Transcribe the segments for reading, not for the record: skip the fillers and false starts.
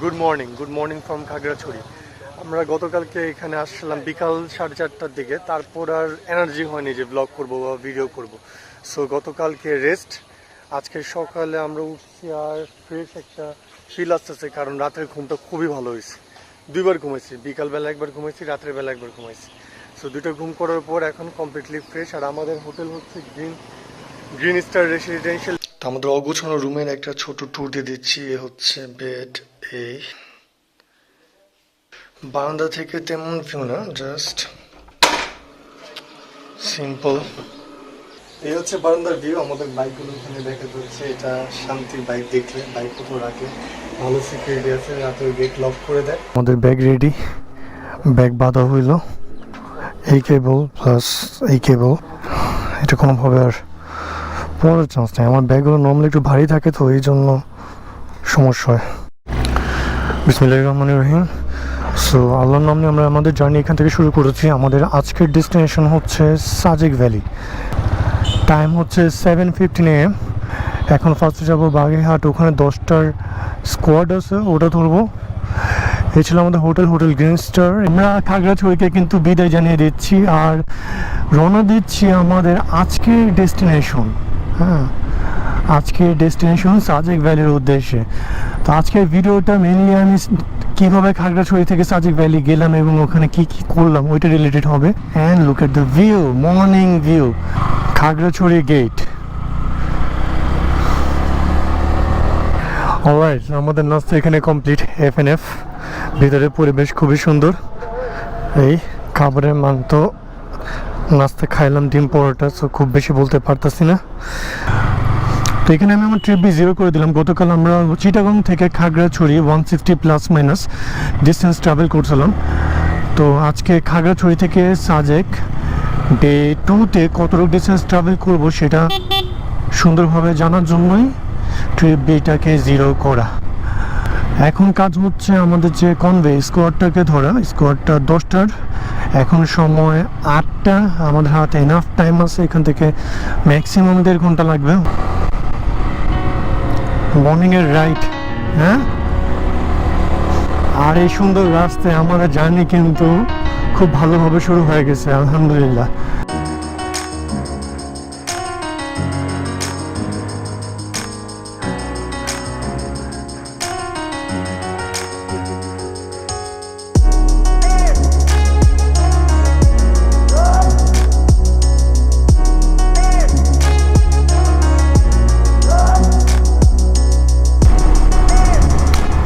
Good morning from Khagrachari. আমরা গতকালকে এখানে আসলাম বিকাল 4:30টার দিকে, তারপর আর এনার্জি হয়নি যে ব্লগ করব বা ভিডিও করব। সো গতকালকে রেস্ট, আজকে সকালে আমরা উঠছি আর ফ্রেশ একটা ফিল আসতেছে, কারণ রাতের ঘুমটা খুবই ভালো হয়েছে। দুইবার ঘুমাইছি, বিকালবেলা একবার ঘুমাইছি, রাতের বেলা একবার ঘুমাইছি। সো দুটো ঘুম করার পর এখন কমপ্লিটলি ফ্রেশ। আর আমাদের হোটেল হচ্ছে গ্রিন স্টার রেসিডেন্সিয়াল। আমাদের অগোছানো রুমের একটা ছোট ট্যুর দিয়ে দিচ্ছি। এ হচ্ছে বেড, এই বারান্দা থেকে তেমন ভিউ না, জাস্ট সিম্পল। এই হচ্ছে বারান্দার ভিউ। আমাদের বাইকগুলো ওখানে দেখা যাচ্ছে, এটা শান্তির বাইক। দেখলে বাইক কোথাও রাখে, ভালো সিকিউরিটি আছে, রাতের গেট লক করে দেয়। আমাদের ব্যাগ রেডি, ব্যাগ বাঁধা হইল। এই কেবল প্লাস এই কেবল, এটা কোনোভাবে আর পড়ার চান্স নেই। আমার ব্যাগগুলো নর্মালি একটু ভারী থাকে, তো এই জন্য সমস্যা হয়। বিসমিল্লাহির রহমানির রহিম। সো আল্লাহর নাম নিয়ে আমরা আমাদের জার্নি এখান থেকে শুরু করেছি। আমাদের আজকের ডেস্টিনেশন হচ্ছে সাজেক ভ্যালি। টাইম হচ্ছে 7:15 AM। এখন ফার্স্টে যাবো বাগেরহাট, ওখানে 10টার স্কোয়াড আছে, ওটা ধরবো। এই ছিল আমাদের হোটেল গ্রিন স্টার। আমরা খাগড়াছড়িকে কিন্তু বিদায় জানিয়ে দিচ্ছি আর রওনা দিচ্ছি আমাদের আজকের ডেস্টিনেশন। হ্যাঁ, আজকের ডেস্টিনেশন সাজেক ভ্যালির উদ্দেশ্যে। তো আজকের ভিডিওটা মেনলি আমি কীভাবে খাগড়াছড়ি থেকে সাজেক ভ্যালি গেলাম এবং ওখানে কি কি করলাম ওইটা রিলেটেড হবে। And look at the view, morning view, Khagrachari gate. Alright, আমাদের নাস্তা এখানে কমপ্লিট। FNF, ভিতরে পরিবেশ খুবই সুন্দর। এই খাবারের মান তো, নাস্তা খাইলাম ডিম পরোটা, সো খুব বেশি বলতে পারতাছি না। তো এখানে আমি আমার ট্রিপ জিরো করে দিলাম। গতকাল আমরা চিটাগং থেকে খাগড়াছড়ি 160± ডিস্টেন্স ট্রাভেল করছিলাম। তো আজকে খাগড়াছড়ি থেকে সাজেক ডে 2তে কতটুকু ডিস্টেন্স ট্রাভেল করব সেটা সুন্দরভাবে জানার জন্যই ট্রিপ বিটাকে জিরো করা। এখন কাজ হচ্ছে আমাদের যে কনভে স্কোয়াডটাকে ধরা। স্কোয়াডটা 10টার, এখন সময় 8টা। আমাদের হাতে এনাফ টাইম আছে, এখান থেকে ম্যাক্সিমাম 1.5 ঘন্টা লাগবে। মর্নিংয়ের রাইড, হ্যাঁ। আর এই সুন্দর রাস্তায় আমাদের জার্নি কিন্তু খুব ভালোভাবে শুরু হয়ে গেছে, আলহামদুলিল্লাহ।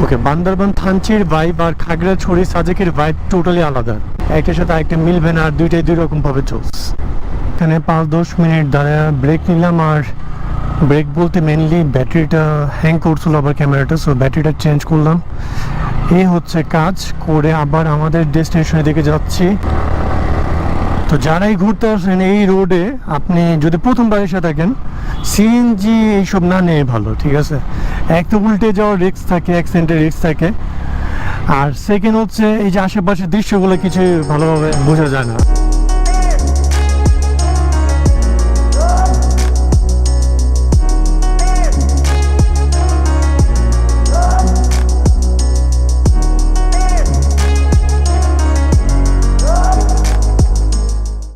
ওকে, বান্দরবান থানচির ভাইব আর খাগড়াছড়ি সাজেকের ভাইব টোটালি আলাদা। একটার সাথে আরেকটা মিলবে না, আর দুইটাই দুই রকম ভাবে চলছে। এখানে 5-10 মিনিট দাঁড়ায় ব্রেক নিলাম। আর ব্রেক বলতে মেনলি ব্যাটারিটা হ্যাং করছিল আবার ক্যামেরাটা, সো ব্যাটারিটা চেঞ্জ করলাম। এই হচ্ছে কাজ করে আবার আমাদের ডেস্টিনেশনের দিকে যাচ্ছি। তো যারাই ঘুরতে আসেন এই রোডে, আপনি যদি প্রথমবার এসে থাকেন, সিএনজি এইসব না নেই ভালো, ঠিক আছে। এক তো উল্টে যাওয়ার রিস্ক থাকে, অ্যাক্সিডেন্টের রিস্ক থাকে। আর সেকেন্ড হচ্ছে এই যে আশেপাশের দৃশ্যগুলো কিছু ভালোভাবে বোঝা যায় না।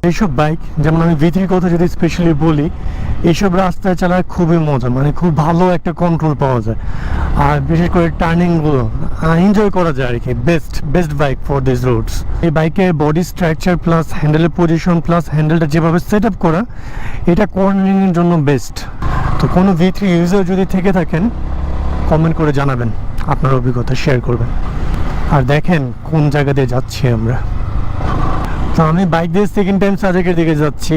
এইসব বাইক, যেমন আমি V3 কথা যদি স্পেশালি বলি, এইসব রাস্তায় চালায় খুবই মজা, মানে খুব ভালো একটা কন্ট্রোল পাওয়া যায়। আর বিশেষ করে টার্নিংগুলো এনজয় করা যায় আর কি। Best bike for this roads. এই বাইকের বডি স্ট্রাকচার প্লাস হ্যান্ডেলের পজিশন প্লাস হ্যান্ডেলটা যেভাবে সেট আপ করা, এটা কর্নারিংয়ের জন্য বেস্ট। তো কোনো V3 ইউজার যদি থেকে থাকেন, কমেন্ট করে জানাবেন, আপনার অভিজ্ঞতা শেয়ার করবেন। আর দেখেন কোন জায়গা দিয়ে যাচ্ছি আমরা। তো আমি বাইক দিয়ে সেকেন্ড টাইম সাজেকের দিকে যাচ্ছি,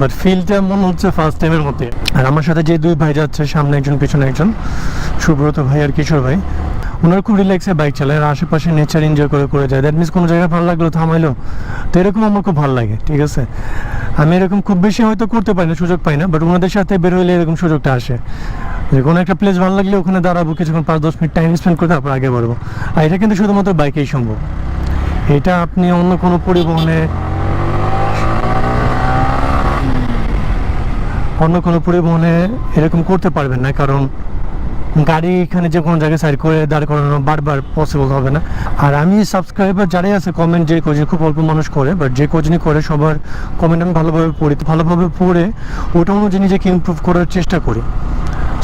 বাট ফিলটা মনে হচ্ছে ফার্স্ট টাইমের মধ্যে। আর আমার সাথে যে দুই ভাই যাচ্ছে, সামনে একজন পিছনে একজন, সুব্রত ভাই আর কিশোর ভাই, ওনারা খুব রিল্যাক্সে বাইক চালায় আর আশেপাশে নেচার এনজয় করে যায়। দ্যাট মিনস কোনো জায়গায় ভালো লাগলো থামাইলো, তো এরকম আমার খুব ভালো লাগে, ঠিক আছে। আমি এরকম খুব বেশি হয়তো করতে পারি না, সুযোগ পাই না, বাট ওনাদের সাথে বের হইলে এরকম সুযোগটা আসে যে কোনো একটা প্লেস ভালো লাগলে ওখানে দাঁড়াবো, কিছুক্ষণ 5-10 মিনিট টাইম স্পেন্ড করে তারপর আগে বাড়বো। আর এটা কিন্তু শুধুমাত্র বাইকেই সম্ভব। এটা আপনি অন্য কোনো পরিবহনে এরকম করতে পারবেন না, কারণ গাড়ি এখানে যে কোনো জায়গায় সাইড করে দাঁড় করানো বারবার পসিবল হবে না। আর আমি সাবস্ক্রাইবার যারাই আছে কমেন্ট যে কোচিং খুব অল্প মানুষ করে, বাট যে কোচিং করে সবার কমেন্ট আমি ভালোভাবে পড়ে ওটা অনুযায়ী নিজেকে ইমপ্রুভ করার চেষ্টা করি।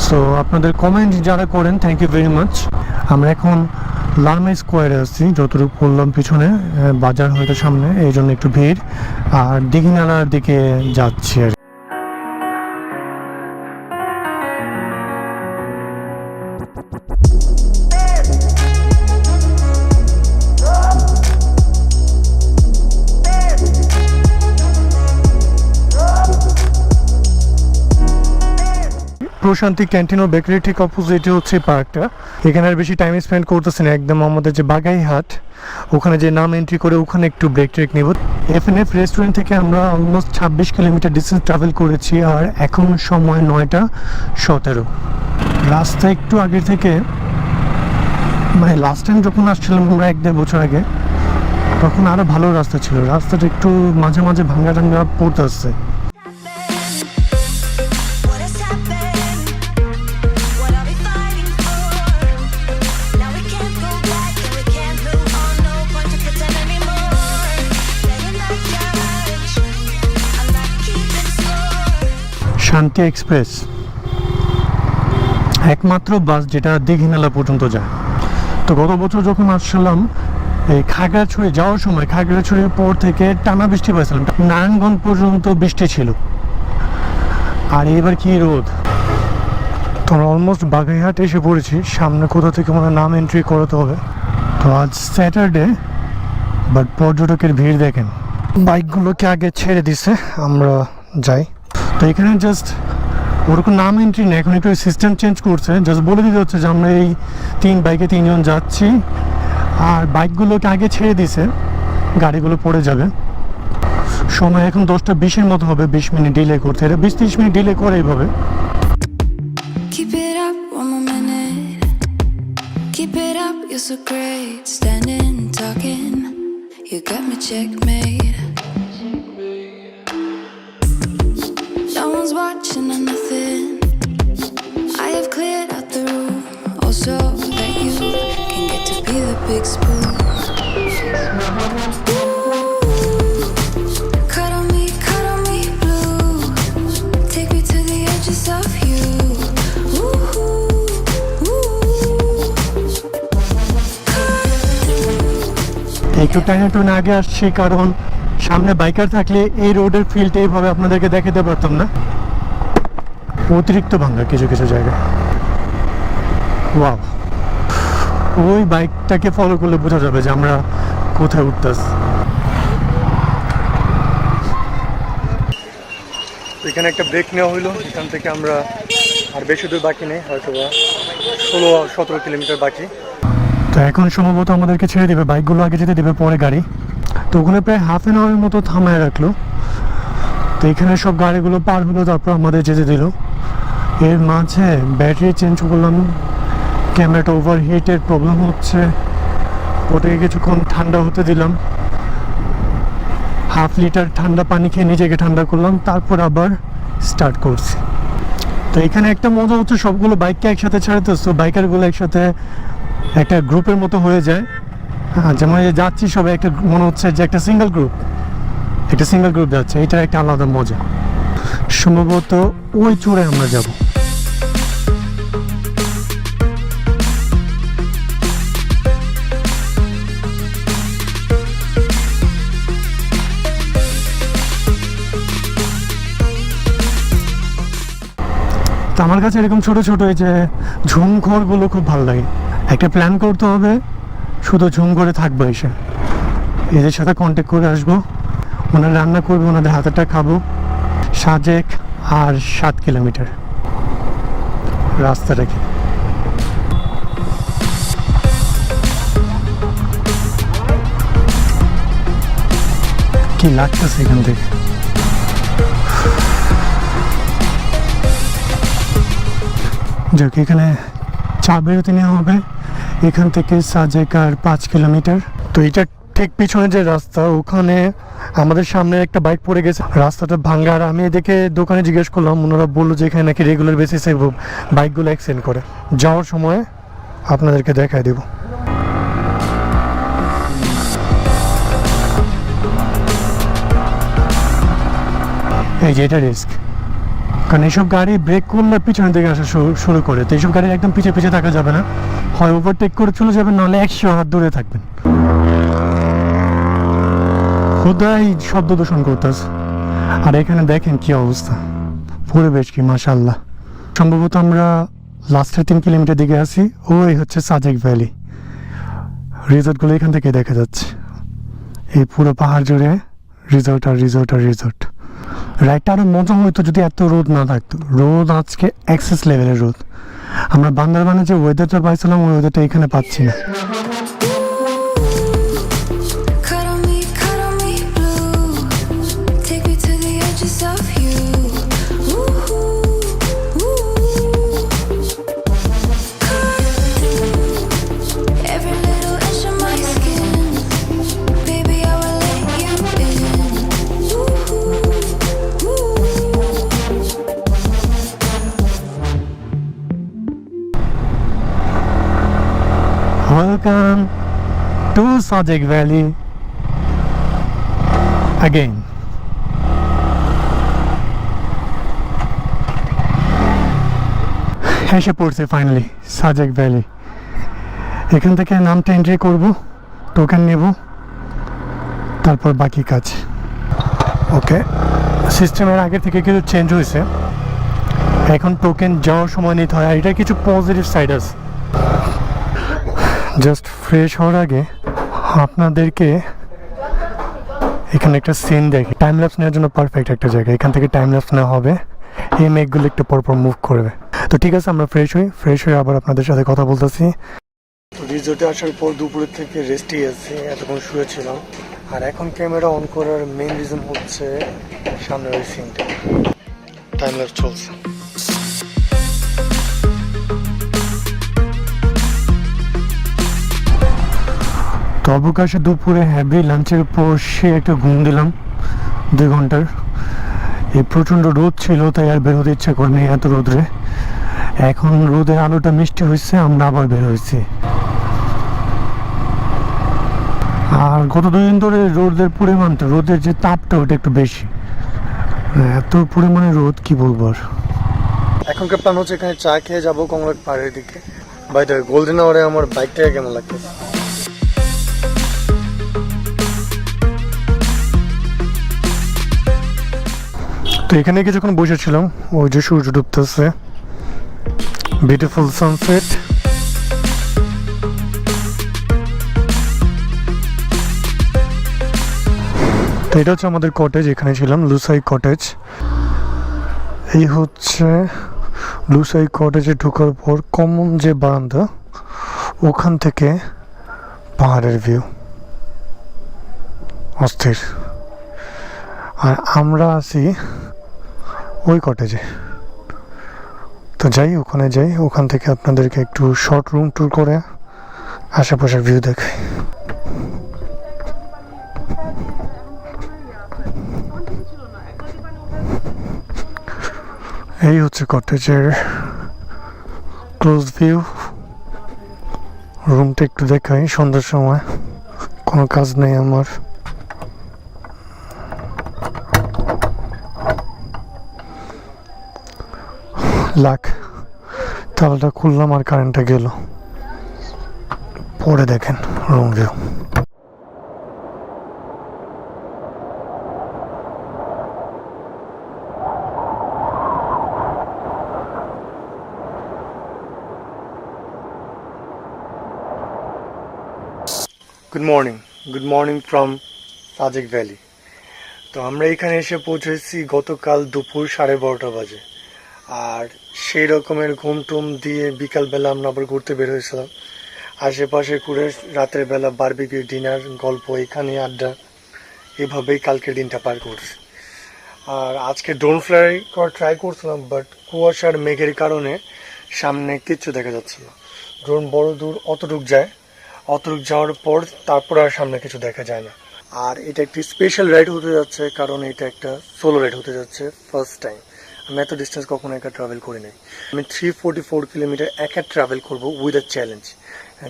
সো আপনাদের কমেন্ট যারা করেন থ্যাংক ইউ ভেরি মাচ। আমরা এখন লালমাই স্কোয়ারে আসছি, যতটুকু বললাম পিছনে বাজার হয়তো সামনে, এই জন্য একটু ভিড়, আর দিঘিনালার দিকে যাচ্ছি আর প্রশান্তি ক্যান্টিন ও বেকারি ঠিক অপোজিটে হচ্ছে পার্কটা। এখানে আর বেশি টাইম স্পেন্ড করতেছি না, একদম আমাদের যে বাগাইহাট ওখানে যে নাম এন্ট্রি করে ওখানে একটু ব্রেক ট্রেক নেব। এফএনএফ রেস্টুরেন্ট থেকে আমরা অলমোস্ট 26 কিলোমিটার ডিস্টেন্স ট্রাভেল করেছি, আর এখন সময় 9:17। রাস্তা একটু আগে থেকে, মানে লাস্ট টাইম যখন আসছিলাম আমরা 1-1.5 বছর আগে, তখন আরও ভালো রাস্তা ছিল। রাস্তাটা একটু মাঝে মাঝে ভাঙ্গা পড়তে আসছে। শান্তি এক্সপ্রেস একমাত্র বাস যেটা দীঘিনালা পর্যন্ত যায়। তো গত বছর যখন আসছিলাম এই খাগড়াছড়ি যাওয়ার সময়, খাগড়াছড়ির পর থেকে টানা বৃষ্টি পাইছিলাম, নারায়ণগঞ্জ পর্যন্ত বৃষ্টি ছিল, আর এবার কি রোদ। তো আমরা অলমোস্ট বাগাইহাট এসে পড়েছি, সামনে কোথা থেকে মানে নাম এন্ট্রি করাতে হবে। তো আজ স্যাটারডে, বাট পর্যটকের ভিড় দেখেন। বাইকগুলোকে আগে ছেড়ে দিছে, আমরা যাই। তো এখানে জাস্ট ওরকম নাম এন্ট্রি নেই, এখন একটু সিস্টেম চেঞ্জ করছে, জাস্ট বলে দিতে হচ্ছে যে আমরা এই 3 বাইকে 3 জন যাচ্ছি, আর বাইকগুলোকে আগে ছেড়ে দিছে, গাড়িগুলো পড়ে যাবে। সময় এখন 10:20-এর মতো হবে, 20 মিনিট ডিলে করতে, এটা 20-30 মিনিট ডিলে করে এইভাবে। Keep it up one more minute. Keep it up, you're so great. Standing, talking, you got me checkmate. No one's watching or nothing. I have cleared out the room, also that you can get to be the big spoon. Cuddle me blue. Take me to the edges of you. একটু টাইনে আগে আসছি, কারণ সামনে biker থাকলে এই রোডের ফিল্ডটা এইভাবে আপনাদেরকে দেখাতে পারতাম না, অতিরিক্ত ভাঙা কিছু কিছু জায়গায়। ওয়াও, ওই বাইকটাকে ফলো করলে বোঝা যাবে যে আমরা কোথায় উঠতেছি। এখানে একটা ব্রেক নেওয়া হইলো, এখান থেকে আমরা আর বেশি দূর বাকি নেই, হয়তো 16-17 কিলোমিটার বাকি। তো এখন সম্ভবত আমাদেরকে ছেড়ে দেবে, বাইকগুলো আগে যেতে দেবে, পরে গাড়ি। তো ওখানে প্রায় হাফ অ্যান আওয়ারের মতো থামায় রাখলো। তো এখানে সব গাড়িগুলো পার হলো, তারপর আমাদের যেতে দিল। এর মাঝে ব্যাটারি চেঞ্জ করলাম, ক্যামেরাটা ওভারহিটের প্রবলেম হচ্ছে, ওটাকে কিছুক্ষণ ঠান্ডা হতে দিলাম, হাফ লিটার ঠান্ডা পানি খেয়ে নিজেকে ঠান্ডা করলাম, তারপর আবার স্টার্ট করছি। তো এখানে একটা মজা হচ্ছে, সবগুলো বাইককে একসাথে ছাড়তে, তো বাইকারগুলো একসাথে একটা গ্রুপের মতো হয়ে যায়। হ্যাঁ, যেমন যাচ্ছি সবাই একটা, মনে হচ্ছে যে একটা সিঙ্গেল গ্রুপ যাচ্ছে, এটা একটা আলাদা মজা। সম্ভবত ওই চূড়ে আমরা যাব। তো আমার কাছে এরকম ছোট ছোট এই যে ঝুমঘরগুলো খুব ভালো লাগে। একটা প্ল্যান করতে হবে, শুধু ঝুমঘরে থাকবো, এসে এদের সাথে কন্ট্যাক্ট করে আসবো, ওনারা রান্না করবে, ওনাদের হাতেরটা খাবো। সাজেক আর 7 কিলোমিটার রাস্তাটা কি লাগতেছে এখান থেকে। যাক, এখানে চা বিরতি নেওয়া হবে, এখান থেকে সাজেক আর 5 কিলোমিটার। তো এটা ঠিক পিছনে যে রাস্তা, ওখানে আমাদের সামনে একটা বাইক পড়ে গেছে, রাস্তাটা ভাঙ্গা। আর আমি এদিকে দোকানে জিজ্ঞেস করলাম, ওনারা বললো যে এখানে নাকি রেগুলার বেসিসে বাইকগুলো অ্যাক্সিডেন্ট করে। যাওয়ার সময় আপনাদেরকে দেখাই দেব। এই যে এটা রিস্ক, কারণ এইসব গাড়ি ব্রেক করলে পিছনের দিকে আসা শুরু করে। তো এইসব গাড়ির একদম পিছিয়ে পিছিয়ে থাকা যাবে না, হয় ওভারটেক করে চলে যাবেন, নাহলে 100 হাত দূরে থাকবেন। খোদাই শব্দ দূষণ করতেছে। আর এখানে দেখেন কি অবস্থা, পরিবেশ কি মাশাআল্লাহ। সম্ভবত আমরা লাস্টের 3 কিলোমিটার দিকে আছি। ওই হচ্ছে সাজেক ভ্যালি, রিসোর্টগুলো এখান থেকে দেখা যাচ্ছে। এই পুরো পাহাড় জুড়ে রিসোর্ট আর রিসোর্ট আর রিসোর্ট। রাইডটা আরও মজা হইতো যদি এত রোদ না থাকতো। রোদ আজকে এক্সেস লেভেলের রোদ। আমরা বান্দরবানে যে ওয়েদারটা পাইছিলাম, ওই ওয়েদারটা এখানে পাচ্ছি না। Cuddle me blue. Take me to the edges of you. Ooh, ooh. Every little inch of my skin. Baby, I will let you in. Ooh, ooh. Welcome to Sajek Valley again. এসে পড়ছে finally Sajek valley. এখান থেকে নামটা entry করব, token নেব, তারপর বাকি কাজ। ওকে, সিস্টেমের আগে থেকে কিছু চেঞ্জ হয়েছে। এখন টোকেন যাওয়ার সময় নিতে হয়। আর এটা কিছু পজিটিভ সাইড আছে। জাস্ট ফ্রেশ হওয়ার আগে আপনাদেরকে এখানে একটা সিন দেখি। টাইম ল্যাপস নেওয়ার জন্য পারফেক্ট একটা জায়গা। এখান থেকে টাইম ল্যাপস নেওয়া হবে, এই মেঘগুলো একটু পরপর মুভ করবে। তো ঠিক আছে, আমরা ফ্রেশ হয়ে আবার আপনাদের সাথে কথা বলতেছি। রিসোর্টে আসার পর দুপুরের থেকে রেস্টই আছে, এতক্ষণ শুয়েছিলাম। আর এখন ক্যামেরা অন করার মেইন রিজন হচ্ছে সামনের ওই সিনটা। টাইম ল্যাপস চলছে। তো অবকাশে দুপুরে হ্যাভি লাঞ্চের পর সে একটা ঘুম দিলাম 2 ঘন্টার। এই প্রচণ্ড রোদ ছিল, তাই আর বের হতে ইচ্ছা করেনি এত রোদরে। এখন রোদের আলোটা মিষ্টি হয়েছে, আমরা আবার বের হয়েছি। আর গত 2 দিন ধরে রোদের পরিমাণটা, রোদের যে তাপটা, ওটা একটু বেশি। এত পরিমাণে রোদ কি বলবো আর। এখনকার প্ল্যান হচ্ছে এখানে চা খেয়ে যাবো কংলাক পাহাড়ের দিকে। বাই দ্য ওয়ে, গোল্ডেন আওয়ারে আমার বাইকটাকে কেমন লাগতেছে? তো এখানে কিছুক্ষণ বসেছিলাম, ওই যে সূর্য ডুবতেছে, বিউটিফুল সানসেট। তো এটা হচ্ছে আমাদের কটেজ, এখানে ছিলাম, লুসাই কটেজ। এই হচ্ছে লুসাই কটেজে ঢোকার পর কমন যে বারান্দা, ওখান থেকে পাহাড়ের ভিউ অস্থির। আর আমরা আছি ওই কটেজে। তো যাই, ওখানে যাই, ওখান থেকে আপনাদেরকে একটু শর্ট রুম ট্যুর করে আশেপাশের ভিউ দেখাই। এই হচ্ছে কটেজের ক্লোজ ভিউ। রুমটা একটু দেখাই। সন্ধ্যার সময় কোনো কাজ নেই আমার। লাক, তালাটা খুললাম আর কারেন্টটা গেল। পরে দেখেন room view. Good morning from Sajek valley. তো আমরা এখানে এসে পৌঁছেছি গতকাল দুপুর 12:30 বাজে। আর সেই রকমের ঘুম টুম দিয়ে বিকালবেলা আমরা আবার ঘুরতে বের হয়েছিলাম। আশেপাশে ঘুরে রাতের বেলা বারবিকিউ, ডিনার, গল্প, এখানে আড্ডা, এভাবেই কালকের দিনটা পার করছি। আর আজকে ড্রোন ফ্লাই করা ট্রাই করছিলাম, বাট কুয়াশার মেঘের কারণে সামনে কিচ্ছু দেখা যাচ্ছে না। ড্রোন বড় দূর অতটুক যায়, অতটুক যাওয়ার পর তারপর আর সামনে কিছু দেখা যায় না। আর এটা একটি স্পেশাল রাইড হতে যাচ্ছে, কারণ এটা একটা সোলো রাইড হতে যাচ্ছে, ফার্স্ট টাইম। আমি এত ডিস্টেন্স কখনো একা ট্রাভেল করি নাই। আমি 344 কিলোমিটার একা ট্রাভেল করবো উইথ আ চ্যালেঞ্জ।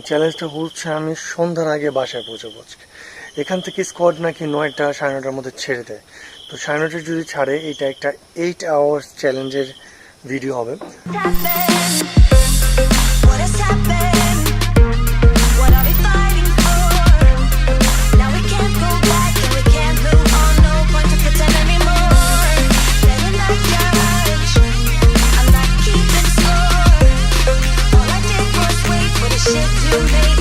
চ্যালেঞ্জটা হচ্ছে আমি সন্ধ্যার আগে বাসায় পৌঁছাবো আজকে। এখান থেকে স্কোয়াড নাকি 9টা 9:30টার মধ্যে ছেড়ে দেয়। তো 9:30 যদি ছাড়ে, এটা একটা 8 আওয়ার্স চ্যালেঞ্জের ভিডিও হবে। What has happened? What are we fighting for? Now we can't go back and we can't move on. No point to pretend anymore. Better not judge. I'm not keeping score. All I did was wait for the shit to late.